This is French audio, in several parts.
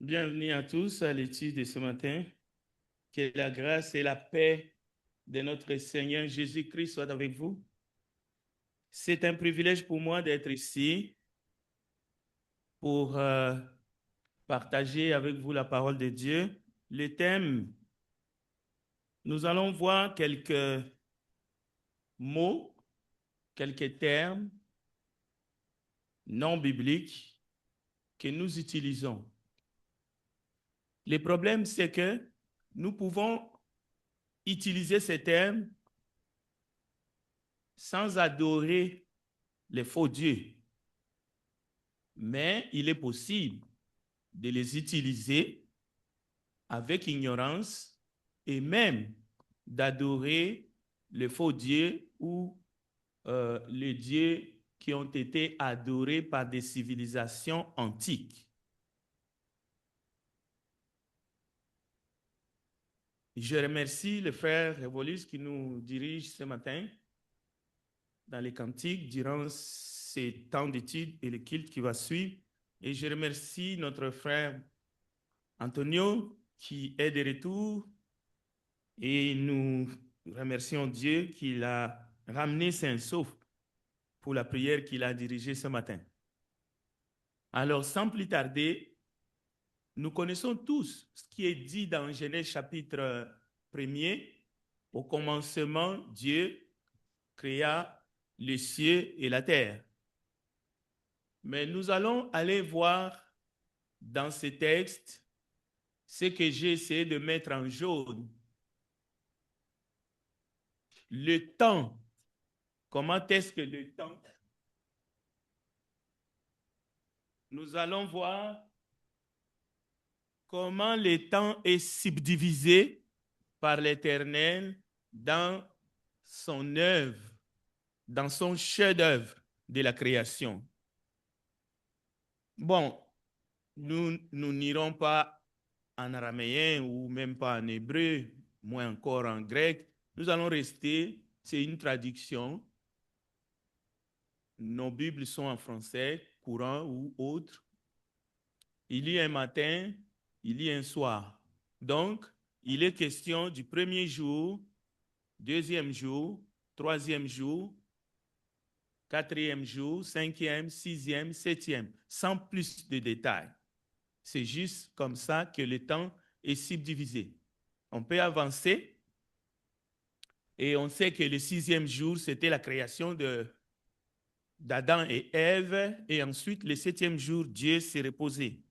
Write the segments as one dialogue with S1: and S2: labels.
S1: Bienvenue à tous à l'étude de ce matin. Que la grâce et la paix de notre Seigneur Jésus-Christ soient avec vous. C'est un privilège pour moi d'être ici pour partager avec vous la parole de Dieu. Le thème, nous allons voir quelques mots, quelques termes non bibliques que nous utilisons. Le problème, c'est que nous pouvons utiliser ces termes sans adorer les faux dieux. Mais il est possible de les utiliser avec ignorance et même d'adorer les faux dieux ou les dieux qui ont été adorés par des civilisations antiques. Je remercie le frère Révolus qui nous dirige ce matin dans les cantiques durant ces temps d'études et le culte qui va suivre. Et je remercie notre frère Antonio qui est de retour et nous remercions Dieu qu'il a ramené sain sauf pour la prière qu'il a dirigée ce matin. Alors, sans plus tarder, nous connaissons tous ce qui est dit dans Genèse chapitre 1er. Au commencement, Dieu créa les cieux et la terre. Mais nous allons aller voir dans ce texte ce que j'ai essayé de mettre en jaune. Le temps. Comment est-ce que le temps? Nous allons voir comment le temps est subdivisé par l'Éternel dans son œuvre, dans son chef-d'œuvre de la création. Bon, nous n'irons pas en araméen ou même pas en hébreu, moins encore en grec. Nous allons rester, c'est une traduction. Nos Bibles sont en français, courant ou autre. Il y a un matin, il y a un soir. Donc, il est question du premier jour, deuxième jour, troisième jour, quatrième jour, cinquième, sixième, septième, sans plus de détails. C'est juste comme ça que le temps est subdivisé. On peut avancer et on sait que le sixième jour, c'était la création d'Adam et Ève, et ensuite, le septième jour, Dieu s'est reposé.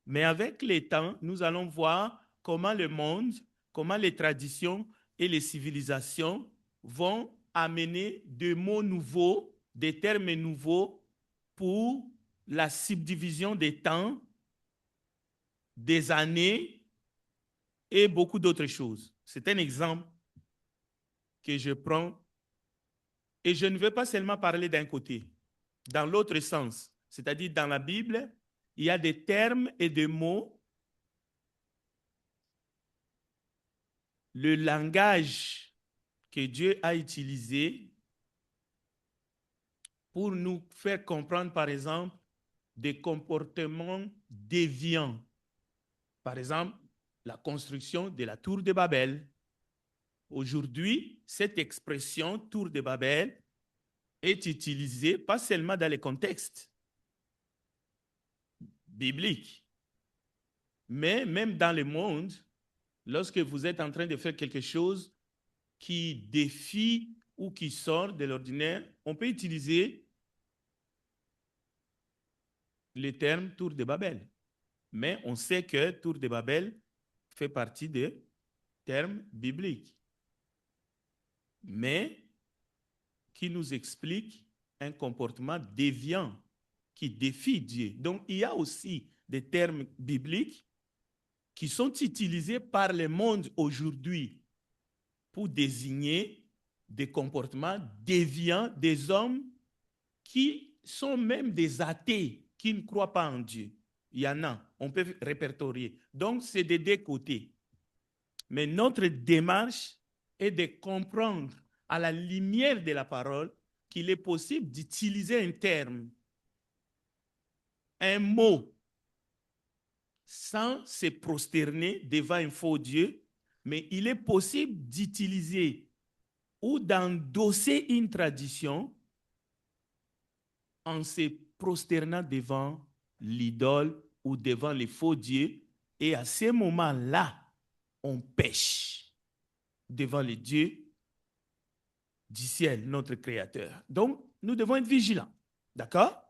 S1: Mais avec le temps, nous allons voir comment le monde, comment les traditions et les civilisations vont amener des mots nouveaux, des termes nouveaux pour la subdivision des temps, des années et beaucoup d'autres choses. C'est un exemple que je prends et je ne veux pas seulement parler d'un côté, dans l'autre sens, c'est-à-dire dans la Bible, il y a des termes et des mots. Le langage que Dieu a utilisé pour nous faire comprendre, par exemple, des comportements déviants. Par exemple, la construction de la tour de Babel. Aujourd'hui, cette expression tour de Babel est utilisée pas seulement dans les contextes bibliques, mais même dans le monde, lorsque vous êtes en train de faire quelque chose qui défie ou qui sort de l'ordinaire, on peut utiliser le terme tour de Babel. Mais on sait que tour de Babel fait partie des termes bibliques, mais qui nous explique un comportement déviant qui défie Dieu. Donc, il y a aussi des termes bibliques qui sont utilisés par le monde aujourd'hui pour désigner des comportements déviants des hommes qui sont même des athées, qui ne croient pas en Dieu. Il y en a, on peut répertorier. Donc, c'est des deux côtés. Mais notre démarche est de comprendre à la lumière de la parole qu'il est possible d'utiliser un terme, un mot, sans se prosterner devant un faux Dieu, mais il est possible d'utiliser ou d'endosser une tradition en se prosternant devant l'idole ou devant les faux dieux. Et à ce moment-là, on pêche devant les dieux du ciel, notre Créateur. Donc, nous devons être vigilants. D'accord?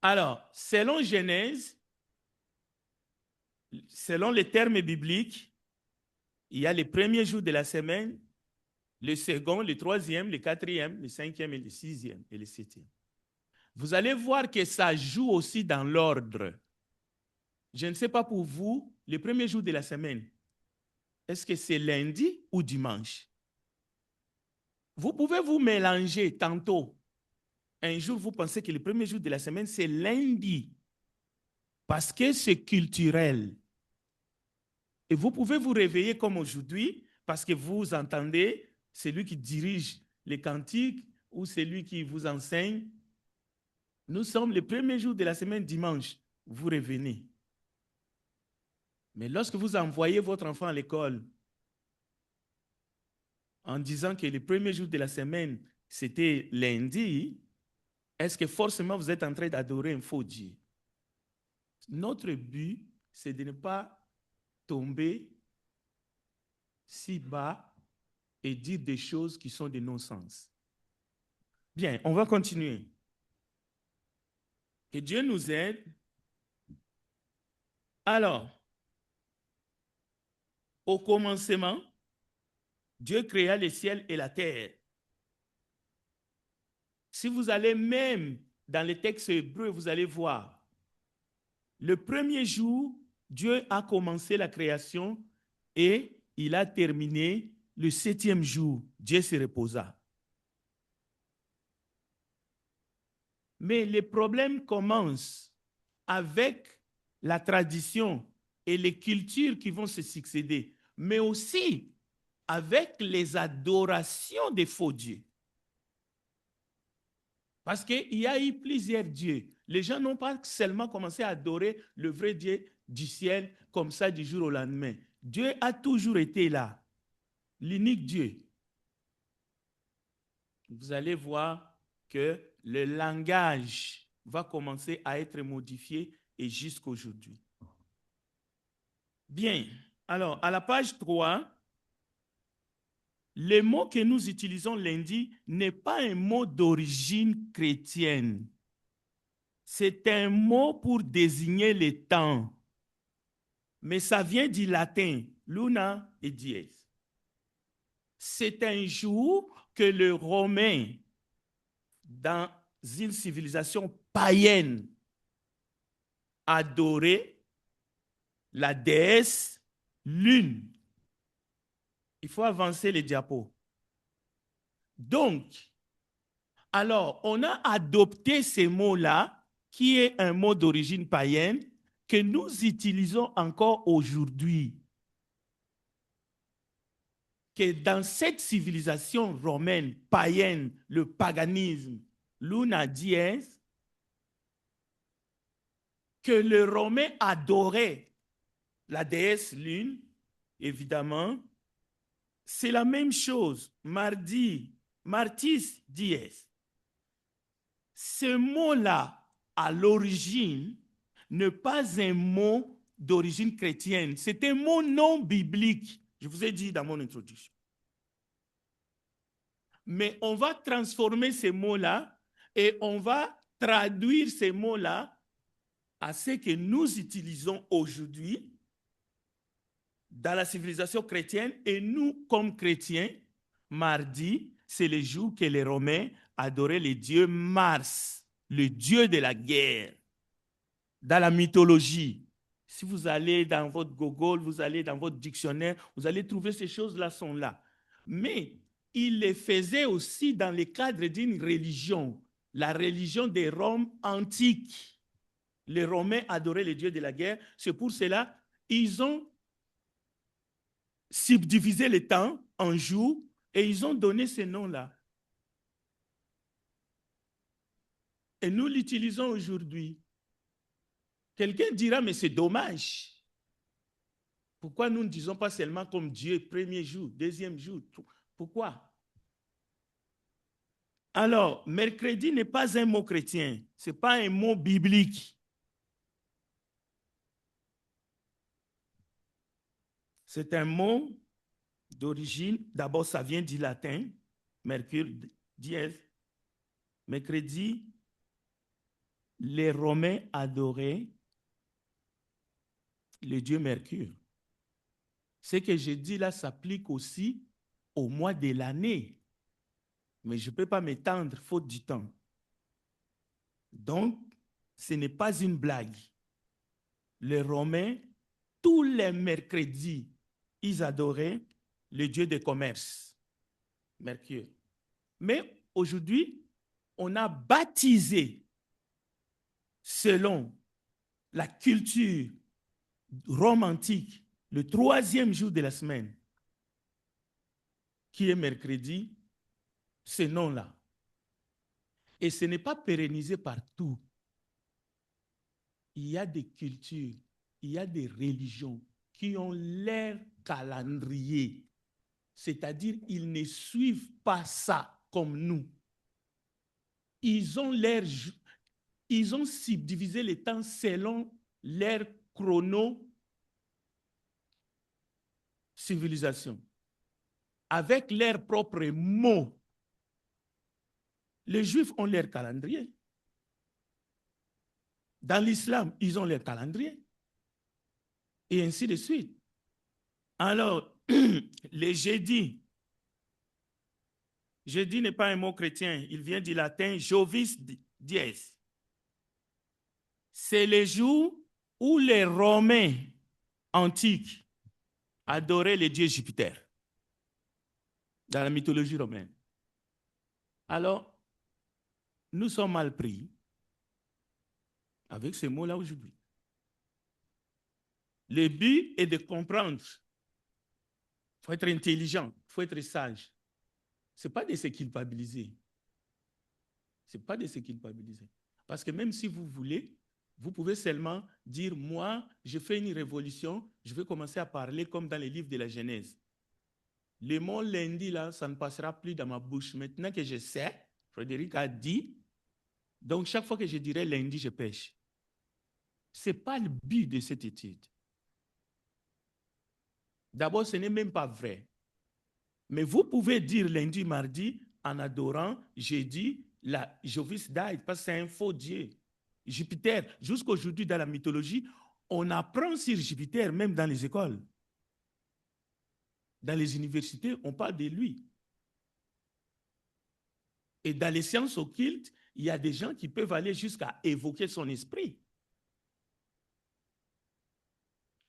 S1: Alors, selon Genèse, selon les termes bibliques, il y a les premiers jours de la semaine, le second, le troisième, le quatrième, le cinquième et le sixième et le septième. Vous allez voir que ça joue aussi dans l'ordre. Je ne sais pas pour vous, le premier jour de la semaine, est-ce que c'est lundi ou dimanche? Vous pouvez vous mélanger tantôt. Un jour, vous pensez que le premier jour de la semaine, c'est lundi, parce que c'est culturel. Et vous pouvez vous réveiller comme aujourd'hui, parce que vous entendez celui qui dirige les cantiques ou celui qui vous enseigne. Nous sommes le premier jour de la semaine, dimanche. Vous revenez. Mais lorsque vous envoyez votre enfant à l'école en disant que le premier jour de la semaine, c'était lundi, est-ce que forcément vous êtes en train d'adorer un faux Dieu? Notre but, c'est de ne pas tomber si bas et dire des choses qui sont de non-sens. Bien, on va continuer. Que Dieu nous aide. Alors, au commencement, Dieu créa le ciel et la terre. Si vous allez même dans les textes hébreux, vous allez voir, le premier jour, Dieu a commencé la création et il a terminé le septième jour. Dieu se reposa. Mais les problèmes commencent avec la tradition et les cultures qui vont se succéder, mais aussi avec les adorations des faux dieux. Parce qu'il y a eu plusieurs dieux. Les gens n'ont pas seulement commencé à adorer le vrai Dieu du ciel comme ça du jour au lendemain. Dieu a toujours été là, l'unique Dieu. Vous allez voir que le langage va commencer à être modifié et jusqu'aujourd'hui. Bien, alors à la page 3, le mot que nous utilisons lundi n'est pas un mot d'origine chrétienne. C'est un mot pour désigner les temps. Mais ça vient du latin, luna et dies. C'est un jour que le Romain, dans une civilisation païenne, adorait la déesse lune. Il faut avancer les diapos. Donc, alors, on a adopté ce mot-là, qui est un mot d'origine païenne, que nous utilisons encore aujourd'hui. Que dans cette civilisation romaine, païenne, le paganisme, luna dies, que le Romain adorait la déesse lune, évidemment, c'est la même chose, martis dies. Ce mot-là, à l'origine, n'est pas un mot d'origine chrétienne, c'est un mot non biblique. Je vous ai dit dans mon introduction. Mais on va transformer ces mots-là et on va traduire ces mots-là à ce que nous utilisons aujourd'hui dans la civilisation chrétienne. Et nous, comme chrétiens, mardi, c'est le jour que les Romains adoraient le dieu Mars, le dieu de la guerre. Dans la mythologie, si vous allez dans votre Google, vous allez dans votre dictionnaire, vous allez trouver ces choses-là sont là. Mais il les faisait aussi dans le cadre d'une religion, la religion des Roms antiques. Les Romains adoraient les dieux de la guerre. C'est pour cela qu'ils ont subdivisé le temps en jours et ils ont donné ce nom-là. Et nous l'utilisons aujourd'hui. Quelqu'un dira, mais c'est dommage. Pourquoi nous ne disons pas seulement comme Dieu, premier jour, deuxième jour? Pourquoi? Alors, mercredi n'est pas un mot chrétien. Ce n'est pas un mot biblique. C'est un mot d'origine. D'abord, ça vient du latin. Mercure, dièse. Mercredi, les Romains adoraient le dieu Mercure. Ce que je dis là s'applique aussi au mois de l'année. Mais je ne peux pas m'étendre, faute du temps. Donc, ce n'est pas une blague. Les Romains, tous les mercredis, ils adoraient le dieu des commerces, Mercure. Mais aujourd'hui, on a baptisé, selon la culture Rome antique, le troisième jour de la semaine, qui est mercredi, ce nom-là. Et ce n'est pas pérennisé partout. Il y a des cultures, il y a des religions qui ont leur calendrier. C'est-à-dire, ils ne suivent pas ça comme nous. Ils ont subdivisé les temps selon leur chrono-civilisation, avec leurs propres mots. Les Juifs ont leur calendrier. Dans l'islam, ils ont leur calendrier. Et ainsi de suite. Alors, les jeudis. Jeudi n'est pas un mot chrétien. Il vient du latin Jovis dies. C'est le jour où les Romains antiques adoraient le dieu Jupiter dans la mythologie romaine. Alors, nous sommes mal pris avec ces mots-là aujourd'hui. Le but est de comprendre. Il faut être intelligent, il faut être sage. Ce n'est pas de se culpabiliser. Ce n'est pas de se culpabiliser. Parce que même si vous voulez, vous pouvez seulement dire, moi, je fais une révolution, je vais commencer à parler comme dans les livres de la Genèse. Le mot lundi, là, ça ne passera plus dans ma bouche. Maintenant que je sais, Frédéric a dit, donc chaque fois que je dirai lundi, je pêche. Ce n'est pas le but de cette étude. D'abord, ce n'est même pas vrai. Mais vous pouvez dire lundi, mardi, en adorant, jeudi, la Jovis died, parce que c'est un faux dieu. Jupiter, jusqu'aujourd'hui dans la mythologie, on apprend sur Jupiter, même dans les écoles. Dans les universités, on parle de lui. Et dans les sciences occultes, il y a des gens qui peuvent aller jusqu'à évoquer son esprit.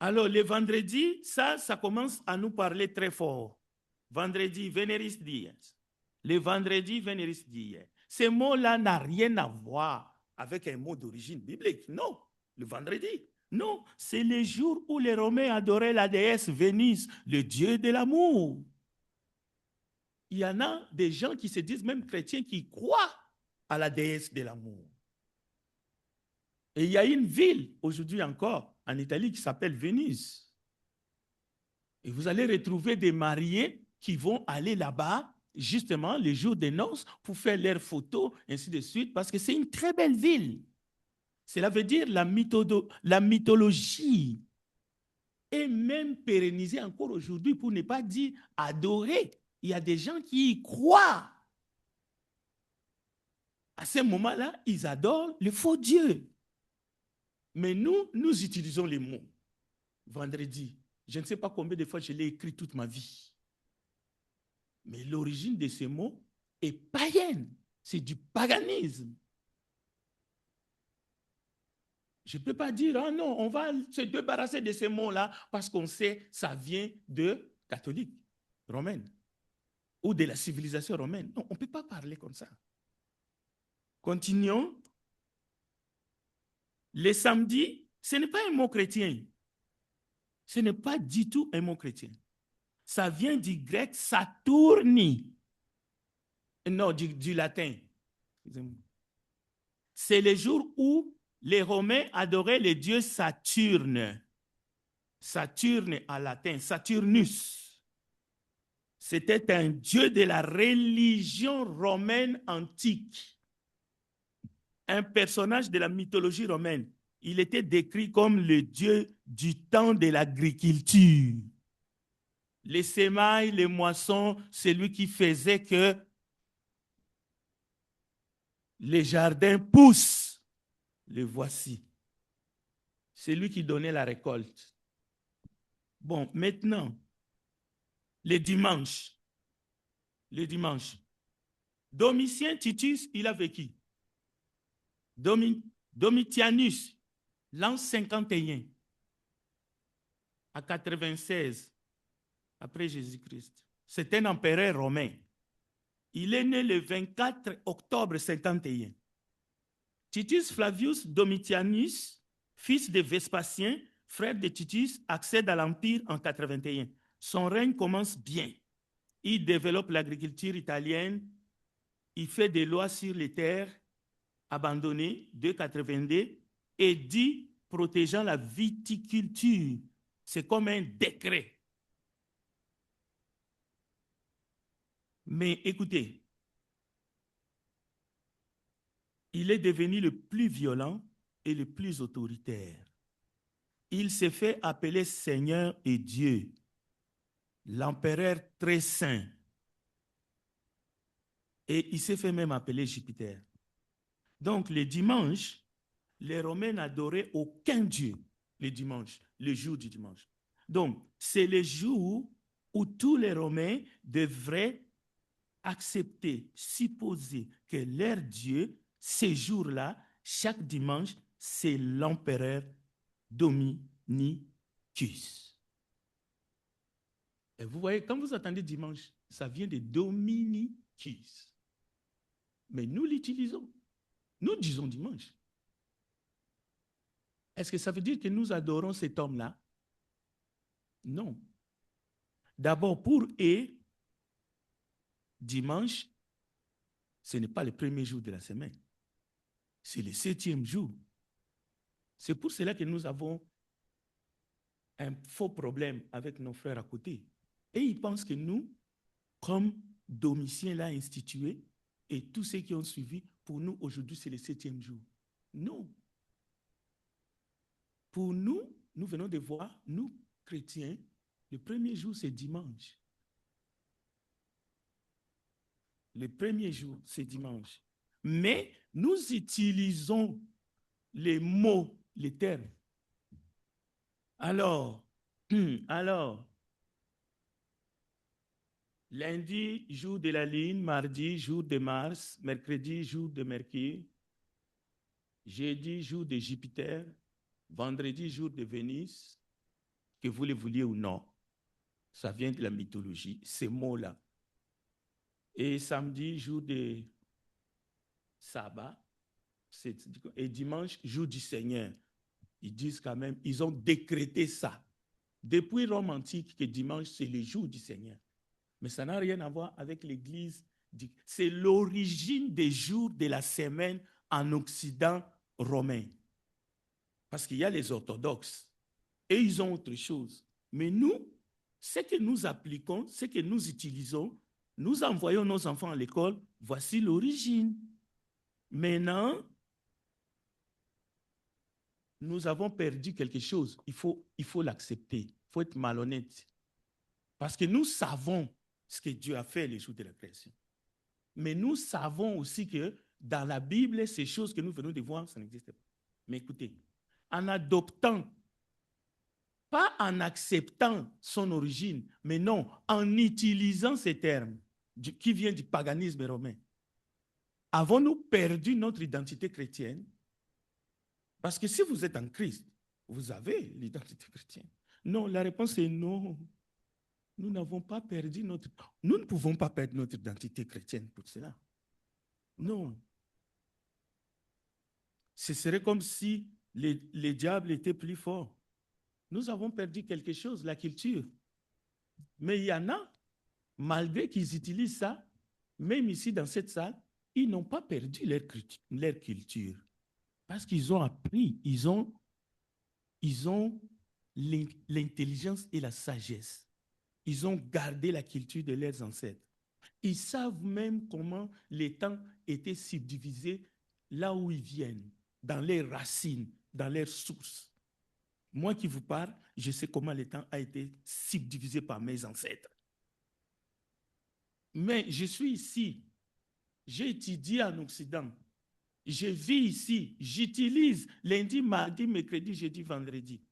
S1: Alors, le vendredi, ça commence à nous parler très fort. Vendredi, Veneris dies. Le vendredi, Veneris dies. Ce mot-là n'a rien à voir avec un mot d'origine biblique. Non, le vendredi. Non, c'est le jour où les Romains adoraient la déesse Vénus, le dieu de l'amour. Il y en a des gens qui se disent même chrétiens qui croient à la déesse de l'amour. Et il y a une ville, aujourd'hui encore, en Italie, qui s'appelle Vénus. Et vous allez retrouver des mariés qui vont aller là-bas, justement, les jours des noces, pour faire leurs photos, ainsi de suite, parce que c'est une très belle ville. Cela veut dire la mythologie est même pérennisée encore aujourd'hui, pour ne pas dire adorer. Il y a des gens qui y croient. À ce moment-là, ils adorent le faux Dieu. Mais nous utilisons les mots. Vendredi, je ne sais pas combien de fois je l'ai écrit toute ma vie. Mais l'origine de ces mots est païenne. C'est du paganisme. Je ne peux pas dire, ah non, on va se débarrasser de ces mots-là parce qu'on sait que ça vient de catholiques romaines ou de la civilisation romaine. Non, on ne peut pas parler comme ça. Continuons. Le samedi, ce n'est pas un mot chrétien. Ce n'est pas du tout un mot chrétien. Ça vient du grec Saturni. Non, du latin. c'est le jour où les Romains adoraient le dieu Saturne. Saturne en latin, Saturnus. C'était un dieu de la religion romaine antique. Un personnage de la mythologie romaine. Il était décrit comme le dieu du temps de l'agriculture. Les semailles, les moissons, c'est lui qui faisait que les jardins poussent. Les voici. C'est lui qui donnait la récolte. Bon, maintenant, les dimanches. Les dimanches. Domitien Titus, il a vécu. Domitianus, l'an 51, à 96, après Jésus-Christ. C'est un empereur romain. Il est né le 24 octobre 51. Titus Flavius Domitianus, fils de Vespasien, frère de Titus, accède à l'Empire en 81. Son règne commence bien. Il développe l'agriculture italienne. Il fait des lois sur les terres abandonnées, 282, et dit protégeant la viticulture. C'est comme un décret. Mais écoutez, il est devenu le plus violent et le plus autoritaire. Il s'est fait appeler Seigneur et Dieu, l'empereur très saint. Et il s'est fait même appeler Jupiter. Donc, le dimanche, les Romains n'adoraient aucun dieu le dimanche, le jour du dimanche. Donc, c'est le jour où tous les Romains devraient accepter, supposer que leur Dieu, ces jours-là, chaque dimanche, c'est l'empereur Dominicus. Et vous voyez, quand vous attendez dimanche, ça vient de Dominicus. Mais nous l'utilisons. Nous disons dimanche. Est-ce que ça veut dire que nous adorons cet homme-là? Non. D'abord, pour eux, dimanche, ce n'est pas le premier jour de la semaine. C'est le 7e jour. C'est pour cela que nous avons un faux problème avec nos frères à côté. Et ils pensent que nous, comme Domitien l'a institué, et tous ceux qui ont suivi, pour nous, aujourd'hui, c'est le 7e jour. Non. Pour nous, nous venons de voir, nous, chrétiens, le premier jour, c'est dimanche. Le premier jour, c'est dimanche. Mais nous utilisons les mots, les termes. Alors, lundi, jour de la Lune, mardi, jour de Mars, mercredi, jour de Mercure, jeudi, jour de Jupiter, vendredi, jour de Vénus, que vous le vouliez ou non. Ça vient de la mythologie, ces mots-là. Et samedi, jour de sabbat, et dimanche, jour du Seigneur. Ils disent quand même, ils ont décrété ça. Depuis Rome antique, que dimanche, c'est le jour du Seigneur. Mais ça n'a rien à voir avec l'Église. C'est l'origine des jours de la semaine en Occident romain. Parce qu'il y a les orthodoxes. Et ils ont autre chose. Mais nous, ce que nous appliquons, ce que nous utilisons, nous envoyons nos enfants à l'école, voici l'origine. Maintenant, nous avons perdu quelque chose. Il faut l'accepter. Il faut être malhonnête. Parce que nous savons ce que Dieu a fait les jours de la création. Mais nous savons aussi que dans la Bible, ces choses que nous venons de voir, ça n'existe pas. Mais écoutez, en adoptant, pas en acceptant son origine, mais non, en utilisant ces termes qui viennent du paganisme romain, avons-nous perdu notre identité chrétienne? Parce que si vous êtes en Christ, vous avez l'identité chrétienne. Non, la réponse est non. Nous n'avons pas perdu notre... Nous ne pouvons pas perdre notre identité chrétienne pour cela. Non. Ce serait comme si les diables étaient plus forts. Nous avons perdu quelque chose, la culture. Mais il y en a, malgré qu'ils utilisent ça, même ici dans cette salle, ils n'ont pas perdu leur culture. Parce qu'ils ont appris, ils ont l'intelligence et la sagesse. Ils ont gardé la culture de leurs ancêtres. Ils savent même comment les temps étaient subdivisés là où ils viennent, dans les racines, dans leurs sources. Moi qui vous parle, je sais comment le temps a été subdivisé par mes ancêtres. Mais je suis ici, j'ai étudié en Occident, je vis ici, j'utilise lundi, mardi, mercredi, jeudi, vendredi.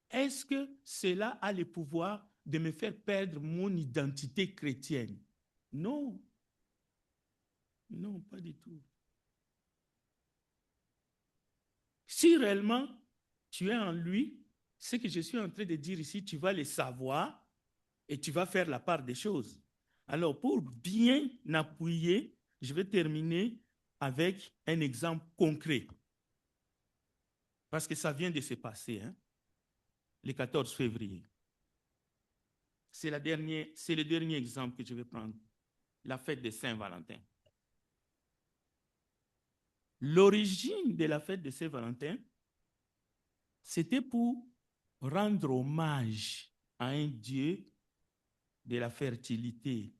S1: Est-ce que cela a le pouvoir de me faire perdre mon identité chrétienne? Non. Non, pas du tout. Si réellement tu es en lui, ce que je suis en train de dire ici, tu vas le savoir et tu vas faire la part des choses. Alors, pour bien appuyer, je vais terminer avec un exemple concret. Parce que ça vient de se passer, hein, le 14 février. C'est le dernier exemple que je vais prendre, la fête de Saint-Valentin. L'origine de la fête de Saint-Valentin, c'était pour rendre hommage à un dieu de la fertilité.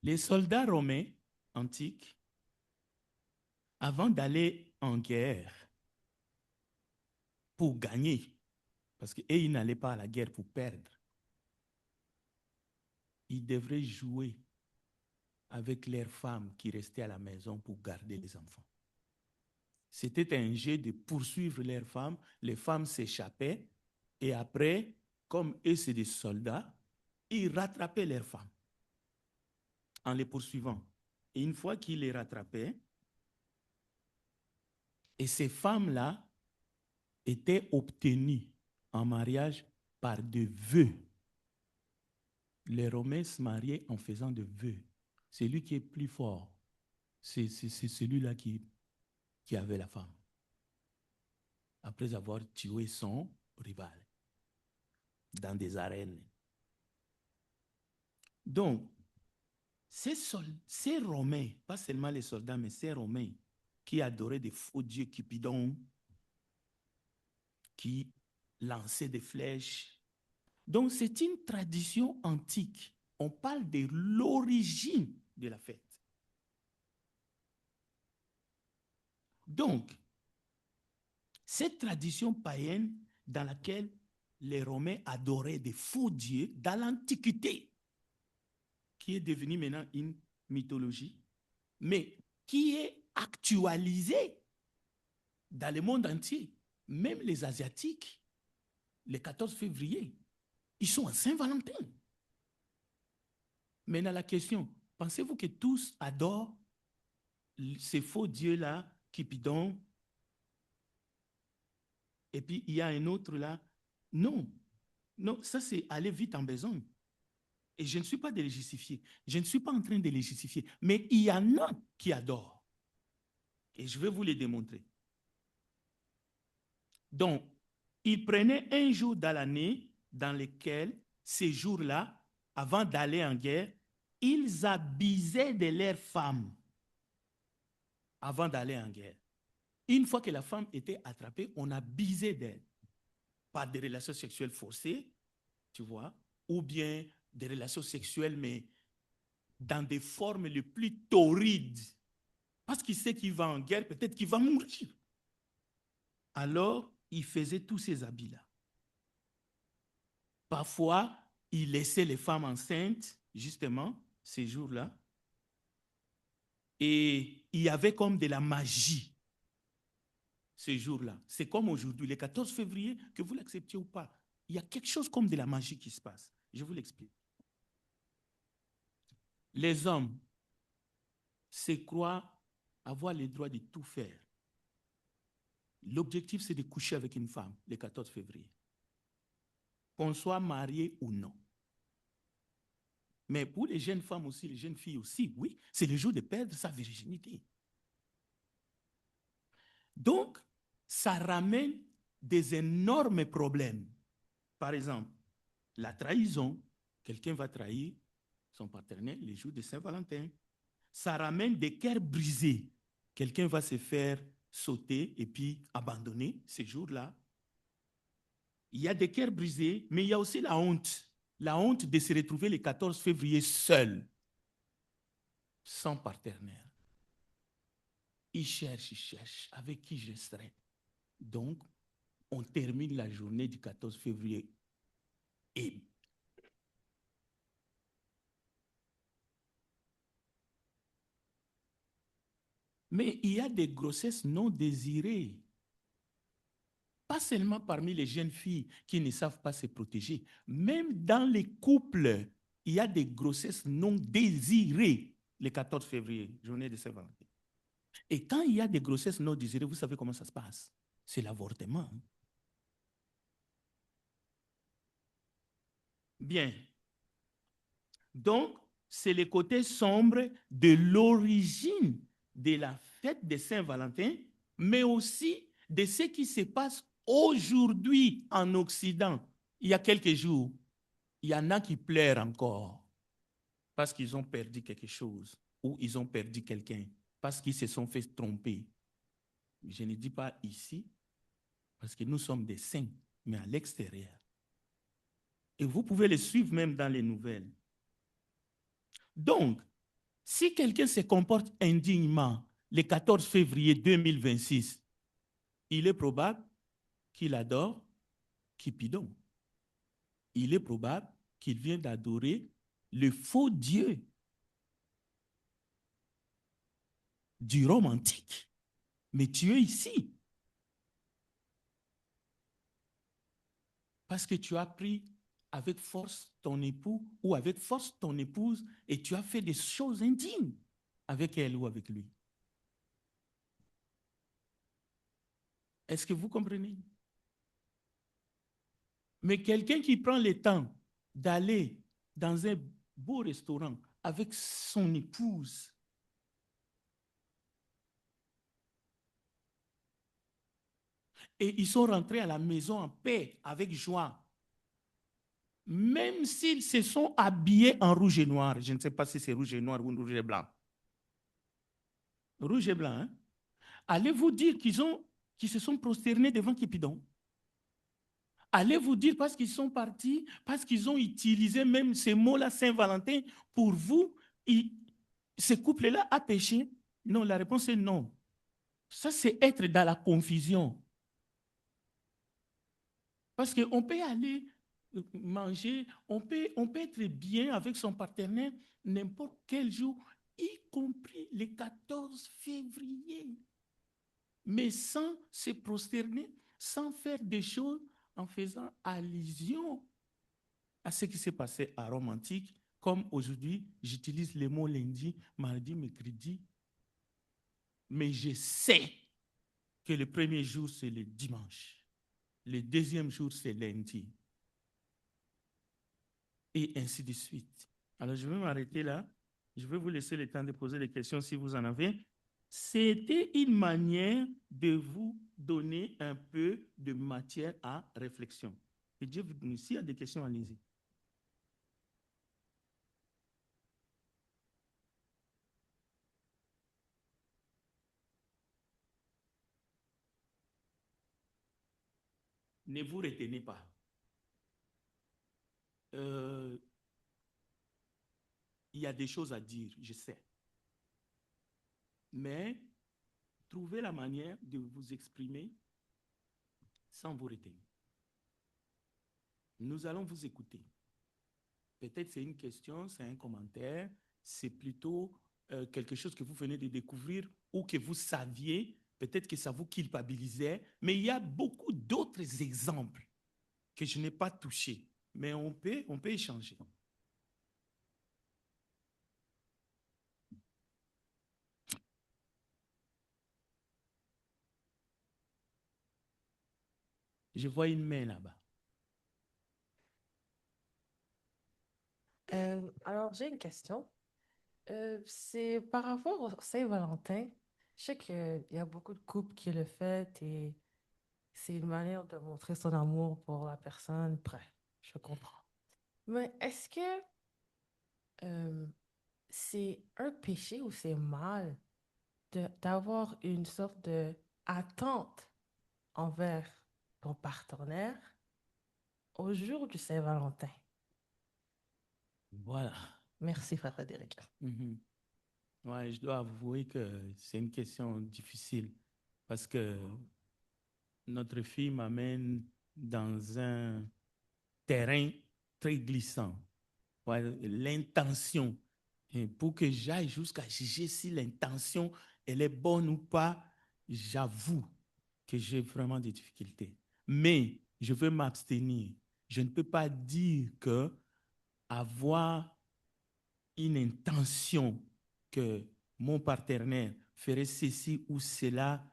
S1: Les soldats romains antiques, avant d'aller en guerre pour gagner, parce qu'ils n'allaient pas à la guerre pour perdre, ils devraient jouer avec leurs femmes qui restaient à la maison pour garder les enfants. C'était un jeu de poursuivre leurs femmes. Les femmes s'échappaient et après, comme eux, c'est des soldats, ils rattrapaient leurs femmes en les poursuivant. Et une fois qu'ils les rattrapaient, et ces femmes-là étaient obtenues en mariage par des vœux. Les Romains se mariaient en faisant des vœux. Celui qui est plus fort, c'est celui-là qui avait la femme, après avoir tué son rival dans des arènes. Donc, ces Romains, pas seulement les soldats, mais ces Romains qui adoraient des faux dieux Cupidon, qui lançaient des flèches. Donc, c'est une tradition antique. On parle de l'origine de la fête. Donc, cette tradition païenne dans laquelle les Romains adoraient des faux dieux dans l'Antiquité, qui est devenue maintenant une mythologie, mais qui est actualisée dans le monde entier. Même les Asiatiques, le 14 février, ils sont à Saint-Valentin. Maintenant, la question, pensez-vous que tous adorent ces faux dieux-là, Cupidon, et puis il y a un autre là? Non, non, ça c'est aller vite en besogne. Et je ne suis pas de les justifier. Je ne suis pas en train de les justifier. Mais il y en a qui adorent. Et je vais vous les démontrer. Donc, ils prenaient un jour dans l'année dans lequel, ces jours-là, avant d'aller en guerre, ils abusaient de leurs femmes avant d'aller en guerre. Une fois que la femme était attrapée, on abusait d'elle par des relations sexuelles forcées, tu vois, ou bien des relations sexuelles, mais dans des formes les plus torrides. Parce qu'il sait qu'il va en guerre, peut-être qu'il va mourir. Alors, il faisait tous ces habits-là. Parfois, il laissait les femmes enceintes, justement, ces jours-là. Et il y avait comme de la magie ces jours-là. C'est comme aujourd'hui, le 14 février, que vous l'acceptiez ou pas. Il y a quelque chose comme de la magie qui se passe. Je vous l'explique. Les hommes se croient avoir le droit de tout faire. L'objectif, c'est de coucher avec une femme le 14 février. Qu'on soit marié ou non. Mais pour les jeunes femmes aussi, les jeunes filles aussi, oui, c'est le jour de perdre sa virginité. Donc, ça ramène des énormes problèmes. Par exemple, la trahison, quelqu'un va trahir son partenaire les jours de Saint-Valentin. Ça ramène des cœurs brisés. Quelqu'un va se faire sauter et puis abandonner ces jours-là. Il y a des cœurs brisés, mais il y a aussi la honte. La honte de se retrouver le 14 février seul, sans partenaire. Il cherche, avec qui je serai. Donc, on termine la journée du 14 février et mais il y a des grossesses non désirées. Pas seulement parmi les jeunes filles qui ne savent pas se protéger, même dans les couples, il y a des grossesses non désirées le 14 février, journée de Saint-Valentin. Et quand il y a des grossesses non désirées, vous savez comment ça se passe? C'est l'avortement. Bien. Donc, c'est le côté sombre de l'origine de la fête de Saint-Valentin, mais aussi de ce qui se passe aujourd'hui en Occident. Il y a quelques jours, il y en a qui pleurent encore parce qu'ils ont perdu quelque chose ou ils ont perdu quelqu'un, parce qu'ils se sont fait tromper. Je ne dis pas ici, parce que nous sommes des saints, mais à l'extérieur. Et vous pouvez les suivre même dans les nouvelles. Donc, si quelqu'un se comporte indignement le 14 février 2026, il est probable qu'il adore Cupidon. Il est probable qu'il vient d'adorer le faux Dieu du Rome antique. Mais tu es ici parce que tu as pris avec force ton époux ou avec force ton épouse et tu as fait des choses indignes avec elle ou avec lui. Est-ce que vous comprenez? Mais quelqu'un qui prend le temps d'aller dans un beau restaurant avec son épouse, et ils sont rentrés à la maison en paix, avec joie, même s'ils se sont habillés en rouge et noir. Je ne sais pas si c'est rouge et noir ou rouge et blanc. Rouge et blanc, hein? Allez-vous dire qu'ils se sont prosternés devant Cupidon? Allez-vous dire parce qu'ils sont partis, parce qu'ils ont utilisé même ces mots-là, Saint-Valentin, pour vous, ce couple-là a péché? Non, la réponse est non. Ça, c'est être dans la confusion. Parce qu'on peut aller manger, on peut être bien avec son partenaire n'importe quel jour, y compris le 14 février, mais sans se prosterner, sans faire des choses en faisant allusion à ce qui s'est passé à Rome antique, comme aujourd'hui, j'utilise les mots lundi, mardi, mercredi, mais je sais que le premier jour, c'est le dimanche. Le deuxième jour, c'est lundi. Et ainsi de suite. Alors, je vais m'arrêter là. Je vais vous laisser le temps de poser des questions si vous en avez. C'était une manière de vous donner un peu de matière à réflexion. Et Dieu vous bénisse. S'il y a des questions, allez-y. Ne vous retenez pas. Il y a des choses à dire, je sais. Mais trouvez la manière de vous exprimer sans vous retenir. Nous allons vous écouter. Peut-être c'est une question, c'est un commentaire, c'est plutôt quelque chose que vous venez de découvrir ou que vous saviez, peut-être que ça vous culpabilisait, mais il y a beaucoup d'autres exemples que je n'ai pas touchés, mais on peut échanger. Je vois une main là-bas.
S2: Alors, j'ai une question. C'est par rapport au Saint-Valentin. Je sais qu'il y a beaucoup de couples qui le fêtent et c'est une manière de montrer son amour pour la personne près. Je comprends. Mais est-ce que euh, c'est un péché ou c'est mal d'avoir une sorte de attente envers ton partenaire au jour du Saint-Valentin?
S1: Voilà.
S2: Merci, Frère Frédéric.
S1: Mhm. Ouais, je dois avouer que c'est une question difficile parce que notre fille m'amène dans un terrain très glissant. Ouais, l'intention. Et pour que j'aille jusqu'à juger si l'intention elle est bonne ou pas, j'avoue que j'ai vraiment des difficultés. Mais je veux m'abstenir. Je ne peux pas dire que avoir une intention que mon partenaire ferait ceci ou cela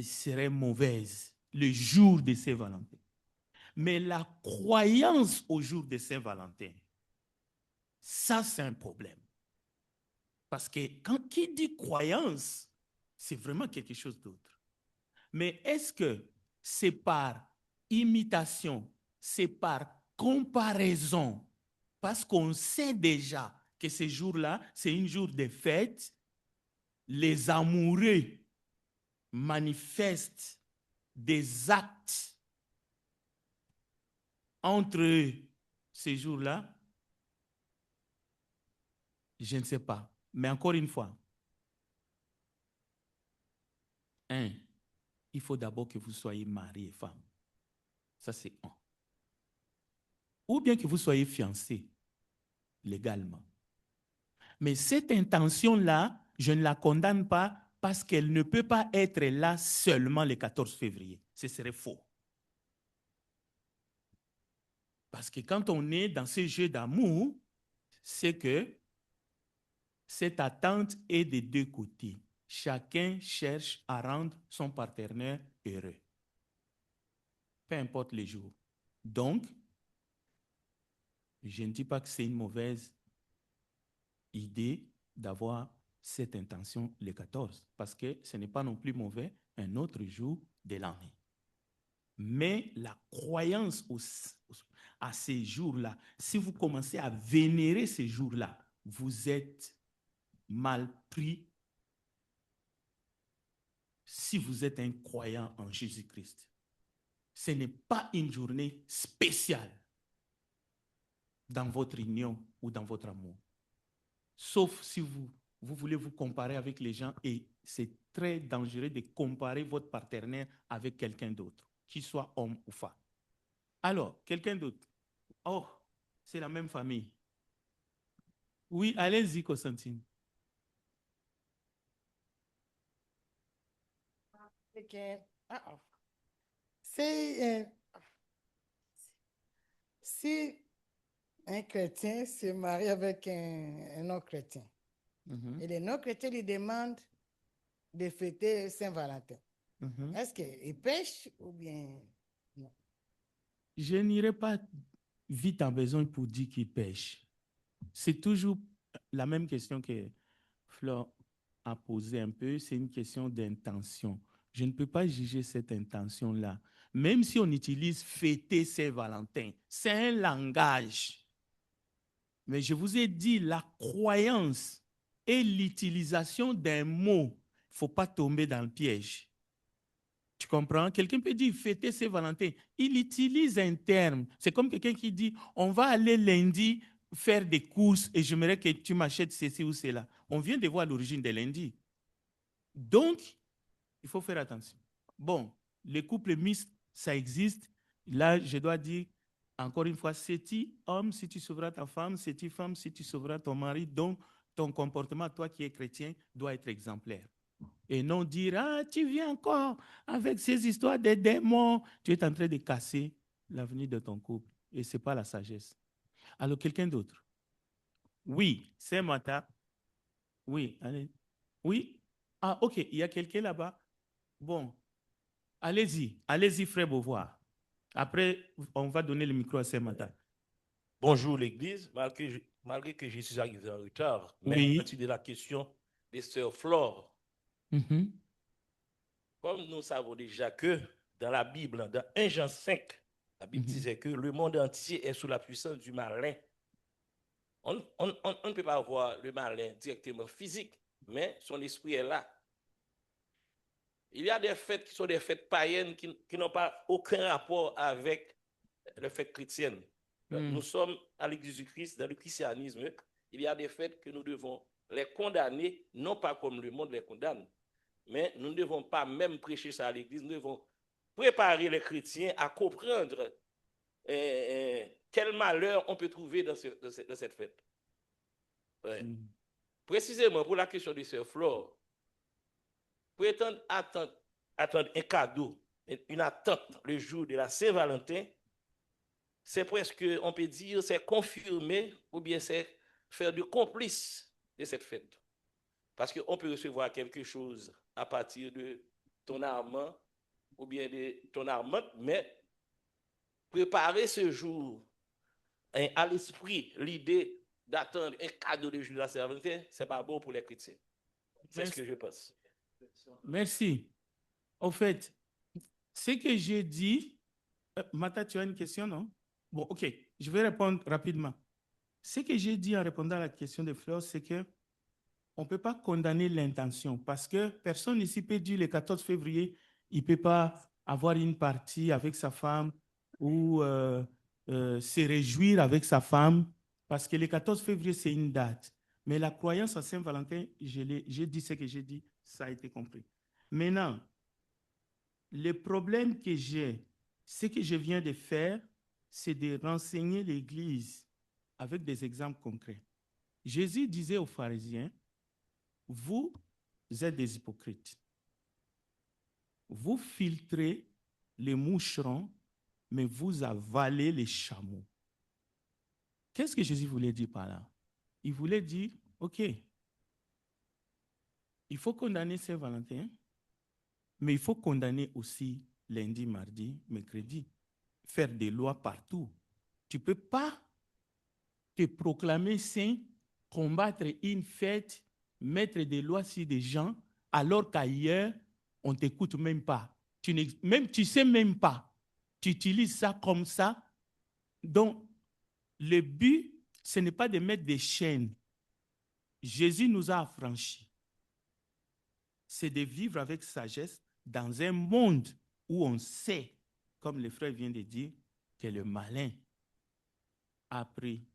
S1: serait mauvaise le jour de Saint-Valentin. Mais la croyance au jour de Saint-Valentin, ça c'est un problème. Parce que quand qui dit croyance, c'est vraiment quelque chose d'autre. Mais est-ce que c'est par imitation, c'est par comparaison, parce qu'on sait déjà que ce jour-là, c'est un jour de fête, les amoureux manifestent des actes entre eux ces jours-là? Je ne sais pas. Mais encore une fois, il faut d'abord que vous soyez mari et femme. Ça, c'est un. Ou bien que vous soyez fiancé légalement. Mais cette intention-là, je ne la condamne pas parce qu'elle ne peut pas être là seulement le 14 février. Ce serait faux. Parce que quand on est dans ce jeu d'amour, c'est que cette attente est des deux côtés. Chacun cherche à rendre son partenaire heureux. Peu importe les jours. Donc, je ne dis pas que c'est une mauvaise idée d'avoir cette intention le 14, parce que ce n'est pas non plus mauvais un autre jour de l'année. Mais la croyance à ces jours-là, si vous commencez à vénérer ces jours-là, vous êtes mal pris si vous êtes un croyant en Jésus-Christ. Ce n'est pas une journée spéciale dans votre union ou dans votre amour. Sauf si vous voulez vous comparer avec les gens, et c'est très dangereux de comparer votre partenaire avec quelqu'un d'autre, qu'il soit homme ou femme. Alors, quelqu'un d'autre. Oh, c'est la même famille. Oui, allez-y, Constantine.
S3: C'est si un chrétien se marie avec un non-chrétien, et les non-chrétiens lui demandent de fêter Saint-Valentin, est-ce qu'il pêche ou bien non?
S1: Je n'irai pas vite en besoin pour dire qu'il pêche. C'est toujours la même question que Flore a posée un peu, c'est une question d'intention. Je ne peux pas juger cette intention-là. Même si on utilise fêter Saint-Valentin, c'est un langage. Mais je vous ai dit, la croyance et l'utilisation d'un mot, il ne faut pas tomber dans le piège. Tu comprends? Quelqu'un peut dire fêter Saint-Valentin. Il utilise un terme. C'est comme quelqu'un qui dit on va aller lundi faire des courses et j'aimerais que tu m'achètes ceci ou cela. On vient de voir l'origine de lundi. Donc, il faut faire attention. Bon, les couples mixtes, ça existe. Là, je dois dire, encore une fois, c'est-tu homme si tu sauveras ta femme, c'est-tu femme si tu sauveras ton mari. Donc, ton comportement, toi qui es chrétien, doit être exemplaire. Et non dire, ah, tu viens encore avec ces histoires de démons. Tu es en train de casser l'avenir de ton couple. Et ce n'est pas la sagesse. Alors, quelqu'un d'autre? Oui, c'est Mata. Oui, allez. Oui? Ah, ok, il y a quelqu'un là-bas. Bon, allez-y, frère Beauvoir. Après, on va donner le micro à Saint-Martin.
S4: Bonjour l'Église, malgré que je suis arrivé en retard, mais
S1: Oui.
S4: à partir de la question des sœurs Flore, comme nous savons déjà que dans la Bible, dans 1 Jean 5, la Bible disait que le monde entier est sous la puissance du malin. On ne peut pas voir le malin directement physique, mais son esprit est là. Il y a des fêtes qui sont des fêtes païennes qui n'ont pas aucun rapport avec les fêtes chrétiennes. Nous sommes à l'Église du Christ, dans le christianisme. Il y a des fêtes que nous devons les condamner, non pas comme le monde les condamne, mais nous ne devons pas même prêcher ça à l'Église, nous devons préparer les chrétiens à comprendre quel malheur on peut trouver dans cette fête. Ouais. Précisément pour la question de Sœur Flore, prétendre attendre un cadeau, une attente le jour de la Saint-Valentin, c'est presque, on peut dire, c'est confirmer ou bien c'est faire du complice de cette fête. Parce qu'on peut recevoir quelque chose à partir de ton armement ou bien de ton armement, mais préparer ce jour à l'esprit, l'idée d'attendre un cadeau de jour de la Saint-Valentin, ce n'est pas bon pour les chrétiens. C'est ce que je pense.
S1: Merci. Au fait, ce que j'ai dit, Mata, tu as une question, non? Bon, ok, je vais répondre rapidement. Ce que j'ai dit en répondant à la question de Fleur, c'est que on ne peut pas condamner l'intention parce que personne ici peut dire le 14 février, il ne peut pas avoir une partie avec sa femme ou se réjouir avec sa femme parce que le 14 février, c'est une date. Mais la croyance à Saint-Valentin, j'ai dit ce que j'ai dit, ça a été compris. Maintenant, le problème que j'ai, ce que je viens de faire, c'est de renseigner l'Église avec des exemples concrets. Jésus disait aux pharisiens, vous êtes des hypocrites. Vous filtrez les moucherons, mais vous avalez les chameaux. Qu'est-ce que Jésus voulait dire par là? Il voulait dire, OK, il faut condamner Saint-Valentin, mais il faut condamner aussi lundi, mardi, mercredi. Faire des lois partout. Tu ne peux pas te proclamer saint, combattre une fête, mettre des lois sur des gens, alors qu'ailleurs, on ne t'écoute même pas. Tu ne sais même pas. Tu utilises ça comme ça. Donc, le but, ce n'est pas de mettre des chaînes. Jésus nous a affranchis. C'est de vivre avec sagesse dans un monde où on sait, comme le frère vient de dire, que le malin a pris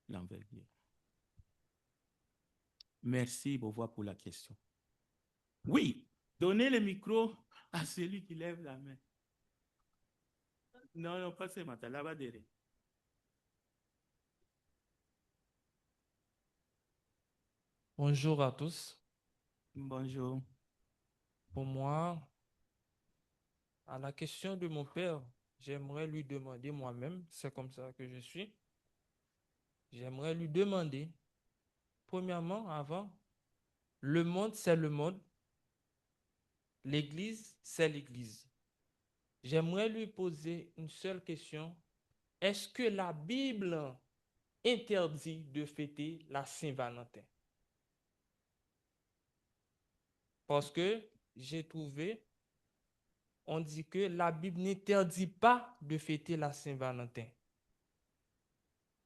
S1: l'envergure. Merci, Beauvoir, pour la question. Oui, donnez le micro à celui qui lève la main. Non, pas ce matin, là-bas derrière.
S5: Bonjour à tous.
S1: Bonjour.
S5: Pour moi, à la question de mon père, j'aimerais lui demander moi-même, c'est comme ça que je suis, j'aimerais lui demander, premièrement, avant, le monde, c'est le monde, l'Église, c'est l'Église. J'aimerais lui poser une seule question. Est-ce que la Bible interdit de fêter la Saint-Valentin? Parce que j'ai trouvé, on dit que la Bible n'interdit pas de fêter la Saint-Valentin.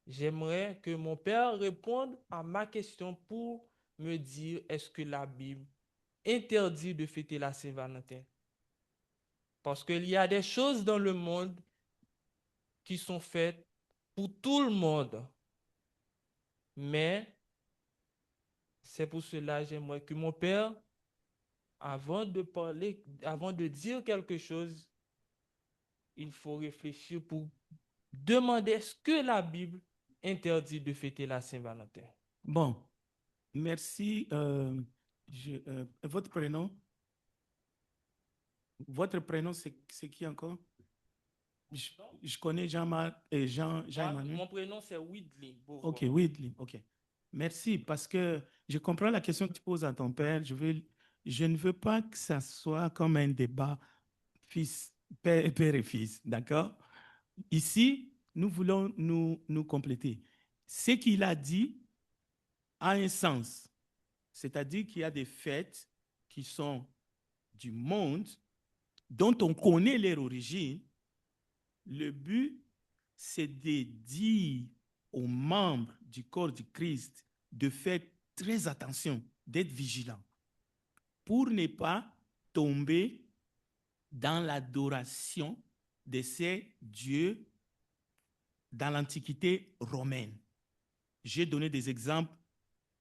S5: J'aimerais que mon père réponde à ma question pour me dire est-ce que la Bible interdit de fêter la Saint-Valentin? Parce qu'il y a des choses dans le monde qui sont faites pour tout le monde. Mais c'est pour cela que j'aimerais que mon père, avant de dire quelque chose, il faut réfléchir pour demander est-ce que la Bible interdit de fêter la Saint-Valentin.
S1: Bon, merci. Votre prénom? Votre prénom, c'est qui encore? Je connais Jean-Marc et Jean-Emmanuel.
S5: Mon prénom, c'est Whitley.
S1: Ok, Whitley, ok. Merci, parce que je comprends la question que tu poses à ton père. Je ne veux pas que ça soit comme un débat père et fils, d'accord? Ici, nous voulons nous compléter. Ce qu'il a dit a un sens, c'est-à-dire qu'il y a des fêtes qui sont du monde dont on connaît leur origine, le but, c'est de dire aux membres du corps du Christ de faire très attention, d'être vigilants, pour ne pas tomber dans l'adoration de ces dieux dans l'Antiquité romaine. J'ai donné des exemples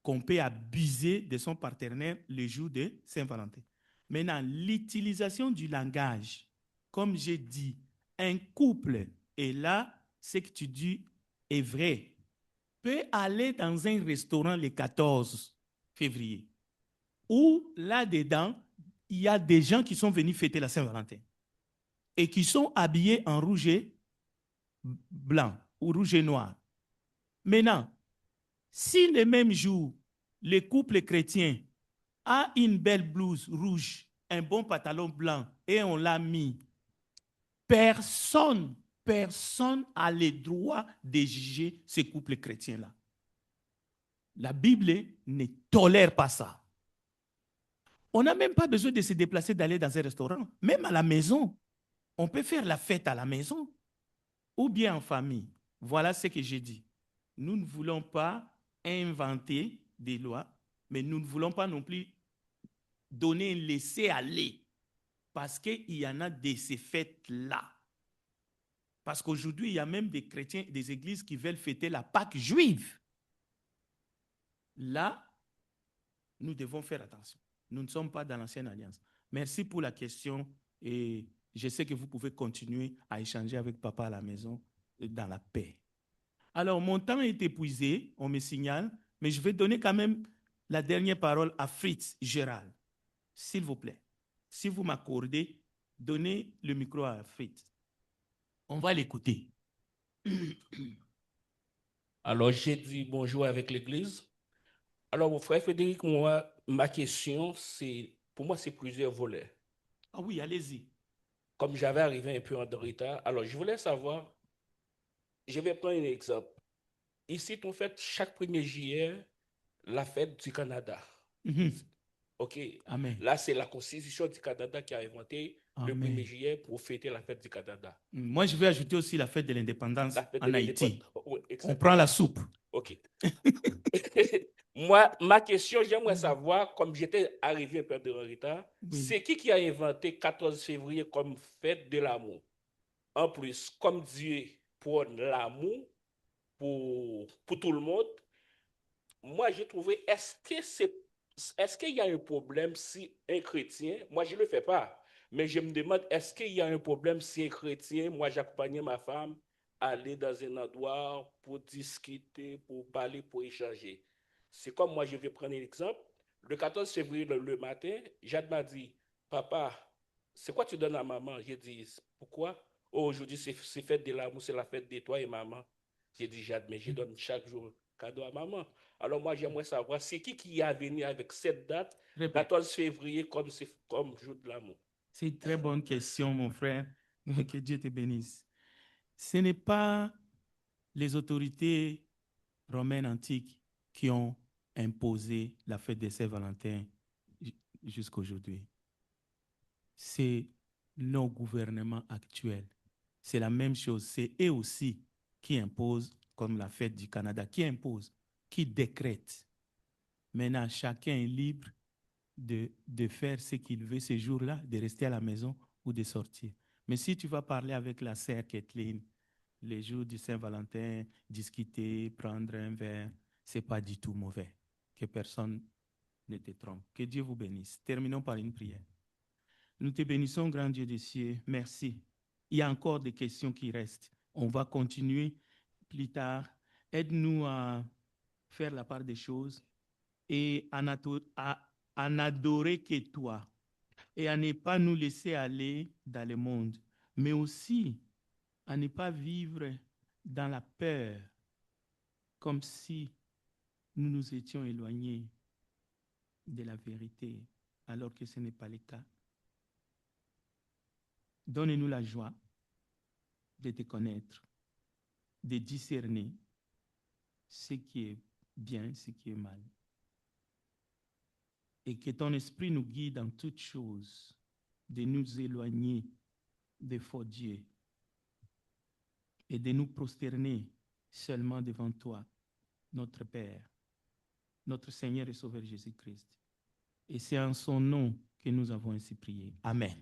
S1: qu'on peut abuser de son partenaire le jour de Saint-Valentin. Maintenant, l'utilisation du langage, comme j'ai dit, un couple, et là, ce que tu dis est vrai, peut aller dans un restaurant le 14 février, où là-dedans, il y a des gens qui sont venus fêter la Saint-Valentin et qui sont habillés en rouge et blanc ou rouge et noir. Maintenant, si le même jour, le couple chrétien a une belle blouse rouge, un bon pantalon blanc et on l'a mis, personne a le droit de juger ce couple chrétien-là. La Bible ne tolère pas ça. On n'a même pas besoin de se déplacer, d'aller dans un restaurant. Même à la maison, on peut faire la fête à la maison ou bien en famille. Voilà ce que j'ai dit. Nous ne voulons pas inventer des lois, mais nous ne voulons pas non plus donner un laisser-aller parce qu'il y en a de ces fêtes-là. Parce qu'aujourd'hui, il y a même des chrétiens, des églises qui veulent fêter la Pâque juive. Là, nous devons faire attention. Nous ne sommes pas dans l'ancienne alliance. Merci pour la question et je sais que vous pouvez continuer à échanger avec papa à la maison dans la paix. Alors, mon temps est épuisé, on me signale, mais je vais donner quand même la dernière parole à Fritz Gérald. S'il vous plaît, si vous m'accordez, donnez le micro à Fritz. On va l'écouter.
S6: Alors, j'ai dit bonjour avec l'Église. Alors, mon frère Frédéric, moi, ma question, pour moi, c'est plusieurs volets.
S1: Ah oui, allez-y.
S6: Comme j'avais arrivé un peu en retard, alors je voulais savoir, je vais prendre un exemple. Ici, on fête chaque 1er juillet la fête du Canada. OK.
S1: Amen.
S6: Là, c'est la Constitution du Canada qui a inventé le 1er juillet pour fêter la fête du Canada.
S1: Moi, je vais ajouter aussi la fête de l'indépendance en Haïti.
S6: Oui,
S1: on prend la soupe.
S6: OK. Moi, ma question, j'aimerais savoir, comme j'étais arrivé un peu de retard, c'est qui a inventé 14 février comme fête de l'amour? En plus, comme Dieu prône l'amour pour tout le monde, moi, j'ai trouvé, est-ce qu'il y a un problème si un chrétien, moi, je ne le fais pas, mais je me demande, est-ce qu'il y a un problème si un chrétien, moi, j'accompagnais ma femme, aller dans un endroit pour discuter, pour parler, pour échanger? C'est comme moi, je vais prendre un exemple. Le 14 février, le matin, Jade m'a dit, papa, c'est quoi tu donnes à maman? J'ai dit, pourquoi? Oh, aujourd'hui, c'est fête de l'amour, c'est la fête de toi et maman. J'ai dit, Jade, mais je donne chaque jour cadeau à maman. Alors moi, j'aimerais savoir, c'est qui a venu avec cette date, 14 février, comme jour de l'amour?
S1: C'est une très bonne question, mon frère. Que Dieu te bénisse. Ce n'est pas les autorités romaines antiques qui ont imposé la fête de Saint-Valentin jusqu'à aujourd'hui. C'est nos gouvernements actuels. C'est la même chose. C'est eux aussi qui imposent, comme la fête du Canada, qui impose, qui décrète. Maintenant, chacun est libre de faire ce qu'il veut ces jours-là, de rester à la maison ou de sortir. Mais si tu vas parler avec la sœur Kathleen, les jours du Saint-Valentin, discuter, prendre un verre, ce n'est pas du tout mauvais. Que personne ne te trompe. Que Dieu vous bénisse. Terminons par une prière. Nous te bénissons, grand Dieu des cieux. Merci. Il y a encore des questions qui restent. On va continuer plus tard. Aide-nous à faire la part des choses et à n'adorer que toi et à ne pas nous laisser aller dans le monde, mais aussi à ne pas vivre dans la peur comme si nous nous étions éloignés de la vérité alors que ce n'est pas le cas. Donne-nous la joie de te connaître, de discerner ce qui est bien, ce qui est mal. Et que ton esprit nous guide dans toutes choses de nous éloigner des faux dieux et de nous prosterner seulement devant toi, notre Père, notre Seigneur et Sauveur Jésus-Christ. Et c'est en son nom que nous avons ainsi prié. Amen.